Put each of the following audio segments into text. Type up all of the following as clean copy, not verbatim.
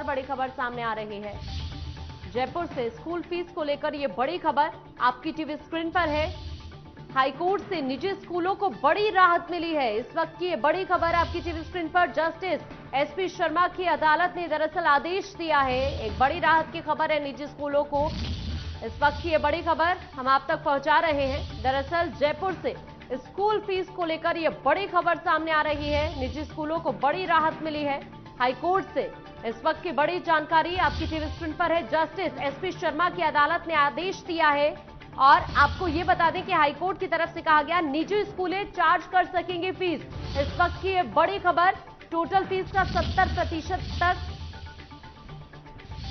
और बड़ी खबर सामने आ रही है। जयपुर से स्कूल फीस को लेकर ये बड़ी खबर आपकी टीवी स्क्रीन पर है। हाईकोर्ट से निजी स्कूलों को बड़ी राहत मिली है। इस वक्त की ये बड़ी खबर आपकी टीवी स्क्रीन पर। जस्टिस एसपी शर्मा की अदालत ने दरअसल आदेश दिया है। एक बड़ी राहत की खबर है निजी स्कूलों को। इस वक्त की ये बड़ी खबर हम आप तक पहुंचा रहे हैं। दरअसल जयपुर से स्कूल फीस को लेकर ये बड़ी खबर सामने आ रही है। निजी स्कूलों को बड़ी राहत मिली है हाईकोर्ट से। इस वक्त की बड़ी जानकारी आपकी टीवी स्क्रीन पर है। जस्टिस एसपी शर्मा की अदालत ने आदेश दिया है और आपको ये बता दें कि हाईकोर्ट की तरफ से कहा गया निजी स्कूलें चार्ज कर सकेंगे फीस। इस वक्त की ये बड़ी खबर, टोटल फीस का 70% तक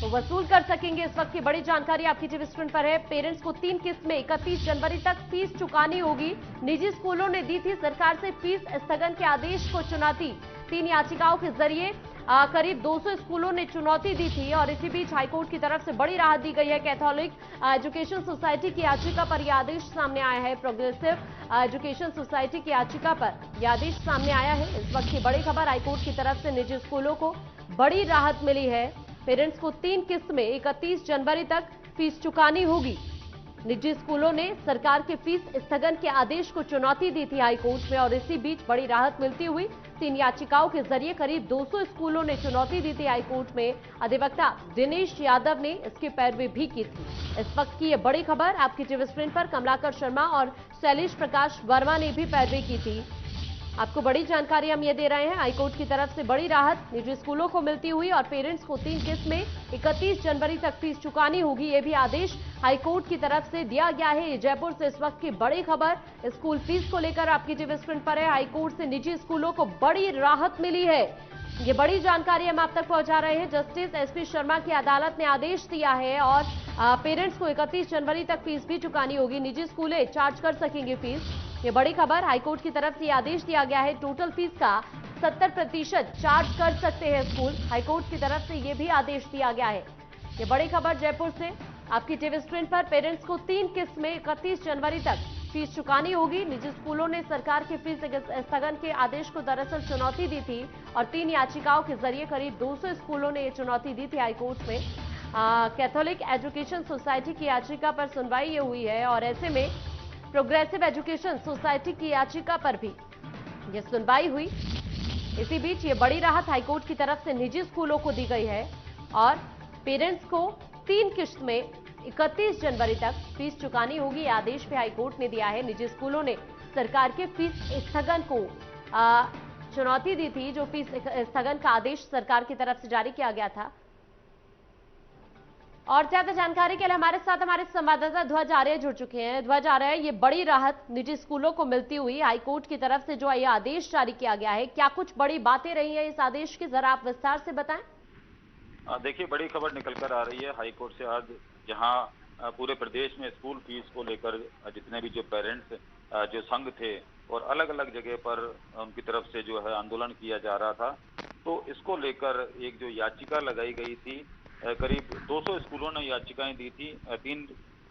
तो वसूल कर सकेंगे। इस वक्त की बड़ी जानकारी आपकी टीवी स्क्रीन पर है। पेरेंट्स को 3 किस्त में 31 जनवरी तक फीस चुकानी होगी। निजी स्कूलों ने दी थी सरकार से फीस स्थगन के आदेश को चुनौती। 3 याचिकाओं के जरिए करीब 200 स्कूलों ने चुनौती दी थी और इसी बीच हाईकोर्ट की तरफ से बड़ी राहत दी गई है। कैथोलिक एजुकेशन सोसाइटी की याचिका पर यह आदेश सामने आया है। प्रोग्रेसिव एजुकेशन सोसाइटी की याचिका पर यह आदेश सामने आया है। इस वक्त की बड़ी खबर, हाईकोर्ट की तरफ से निजी स्कूलों को बड़ी राहत मिली है। पेरेंट्स को 3 किस्त में 31 जनवरी तक फीस चुकानी होगी। निजी स्कूलों ने सरकार के फीस स्थगन के आदेश को चुनौती दी थी हाईकोर्ट में और इसी बीच बड़ी राहत मिलती हुई 3 याचिकाओं के जरिए करीब 200 स्कूलों ने चुनौती दी थी हाईकोर्ट में। अधिवक्ता दिनेश यादव ने इसकी पैरवी भी की थी। इस वक्त की यह बड़ी खबर आपकी टीवी स्क्रीन पर। कमलाकर शर्मा और शैलेश प्रकाश वर्मा ने भी पैरवी की थी। आपको बड़ी जानकारी हम ये दे रहे हैं। हाईकोर्ट की तरफ से बड़ी राहत निजी स्कूलों को मिलती हुई और पेरेंट्स को 3 किस्त में 31 जनवरी तक फीस चुकानी होगी। ये भी आदेश हाईकोर्ट की तरफ से दिया गया है। ये जयपुर से इस वक्त की बड़ी खबर स्कूल फीस को लेकर आपकी टीवी स्क्रीन पर है। हाईकोर्ट से निजी स्कूलों को बड़ी राहत मिली है। ये बड़ी जानकारी हम आप तक पहुंचा रहे हैं। जस्टिस एसपी शर्मा की अदालत ने आदेश दिया है और पेरेंट्स को 31 जनवरी तक फीस भी चुकानी होगी। निजी स्कूलें चार्ज कर सकेंगे फीस। ये बड़ी खबर, हाईकोर्ट की तरफ से आदेश दिया गया है। टोटल फीस का 70% चार्ज कर सकते हैं स्कूल। हाईकोर्ट की तरफ से ये भी आदेश दिया गया है। ये बड़ी खबर जयपुर से आपकी टीवी स्क्रीन पर। पेरेंट्स को 3 किस्त में 31 जनवरी तक फीस चुकानी होगी। निजी स्कूलों ने सरकार के फीस स्थगन के आदेश को दरअसल चुनौती दी थी और 3 याचिकाओं के जरिए करीब 200 स्कूलों ने ये चुनौती दी थी हाईकोर्ट में। कैथोलिक एजुकेशन सोसाइटी की याचिका पर सुनवाई ये हुई है और ऐसे में प्रोग्रेसिव एजुकेशन सोसाइटी की याचिका पर भी ये सुनवाई हुई। इसी बीच ये बड़ी राहत हाईकोर्ट की तरफ से निजी स्कूलों को दी गई है और पेरेंट्स को 3 किस्त में 31 जनवरी तक फीस चुकानी होगी। आदेश भी हाईकोर्ट ने दिया है। निजी स्कूलों ने सरकार के फीस स्थगन को चुनौती दी थी, जो फीस स्थगन का आदेश सरकार की तरफ से जारी किया गया था। और ज्यादा जानकारी के लिए हमारे साथ हमारे संवाददाता ध्वज आर्य जुड़ चुके हैं। ध्वज आर्य, ये बड़ी राहत निजी स्कूलों को मिलती हुई हाईकोर्ट की तरफ से जो ये आदेश जारी किया गया है, क्या कुछ बड़ी बातें रही है इस आदेश की, जरा आप विस्तार से बताएं। देखिए, बड़ी खबर निकल कर आ रही है हाईकोर्ट से आज, जहां पूरे प्रदेश में स्कूल फीस को लेकर जितने भी जो पेरेंट्स जो संघ थे और अलग अलग जगह पर उनकी तरफ से जो है आंदोलन किया जा रहा था, तो इसको लेकर एक जो याचिका लगाई गई थी, करीब 200 स्कूलों ने याचिकाएं दी थी।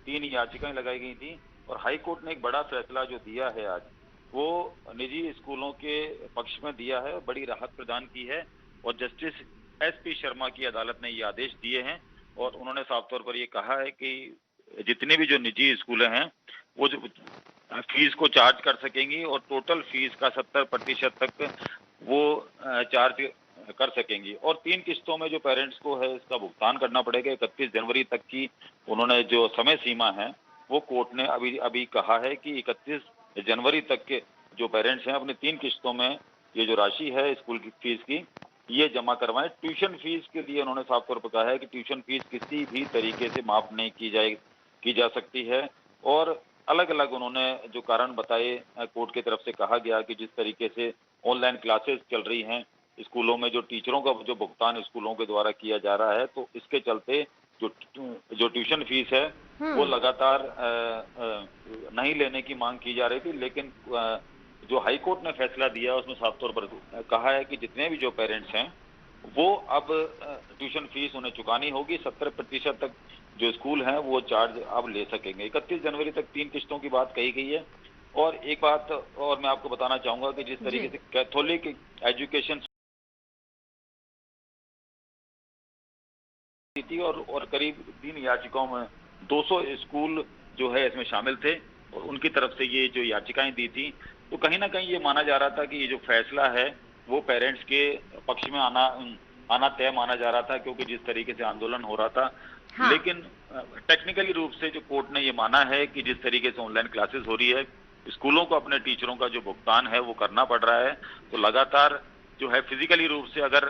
तीन याचिकाएं लगाई गई थी और हाईकोर्ट ने एक बड़ा फैसला जो दिया है आज, वो निजी स्कूलों के पक्ष में दिया है, बड़ी राहत प्रदान की है। और जस्टिस एसपी शर्मा की अदालत ने ये आदेश दिए हैं और उन्होंने साफ तौर पर ये कहा है कि जितने भी जो निजी स्कूलें हैं वो जो फीस को चार्ज कर सकेंगी और टोटल फीस का 70% तक वो चार्ज कर सकेंगी और 3 किस्तों में जो पेरेंट्स को है इसका भुगतान करना पड़ेगा। 31 जनवरी तक की उन्होंने जो समय सीमा है वो कोर्ट ने अभी कहा है कि 31 जनवरी तक के जो पेरेंट्स हैं अपनी 3 किस्तों में ये जो राशि है स्कूल की फीस की ये जमा करवाएं। ट्यूशन फीस के लिए उन्होंने साफ तौर पर कहा है कि ट्यूशन फीस किसी भी तरीके से माफ नहीं की जा सकती है और अलग अलग उन्होंने जो कारण बताए। कोर्ट की तरफ से कहा गया कि जिस तरीके से ऑनलाइन क्लासेस चल रही हैं स्कूलों में, जो टीचरों का जो भुगतान स्कूलों के द्वारा किया जा रहा है, तो इसके चलते जो ट्यूशन फीस है वो लगातार नहीं लेने की मांग की जा रही थी। लेकिन जो हाईकोर्ट ने फैसला दिया उसमें साफ तौर पर कहा है कि जितने भी जो पेरेंट्स हैं वो अब ट्यूशन फीस उन्हें चुकानी होगी। 70% तक जो स्कूल हैं वो चार्ज अब ले सकेंगे। 31 जनवरी तक 3 किस्तों की बात कही गई है। और एक बात और मैं आपको बताना चाहूंगा कि जिस तरीके से कैथोलिक एजुकेशन दी थी और करीब 3 याचिकाओं में 200 स्कूल जो है इसमें शामिल थे और उनकी तरफ से ये जो याचिकाएं दी थी, तो कहीं ना कहीं ये माना जा रहा था कि ये जो फैसला है वो पेरेंट्स के पक्ष में आना तय माना जा रहा था, क्योंकि जिस तरीके से आंदोलन हो रहा था। हाँ। लेकिन टेक्निकली रूप से जो कोर्ट ने ये माना है कि जिस तरीके से ऑनलाइन क्लासेस हो रही है, स्कूलों को अपने टीचरों का जो भुगतान है वो करना पड़ रहा है, तो लगातार जो है फिजिकली रूप से अगर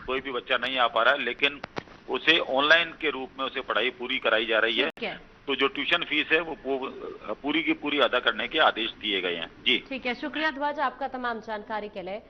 कोई भी बच्चा नहीं आ पा रहा है, लेकिन उसे ऑनलाइन के रूप में उसे पढ़ाई पूरी कराई जा रही है, ठीक है। तो जो ट्यूशन फीस है वो पूरी की पूरी अदा करने के आदेश दिए गए हैं। जी ठीक है, शुक्रिया ध्वज आपका तमाम जानकारी के लिए।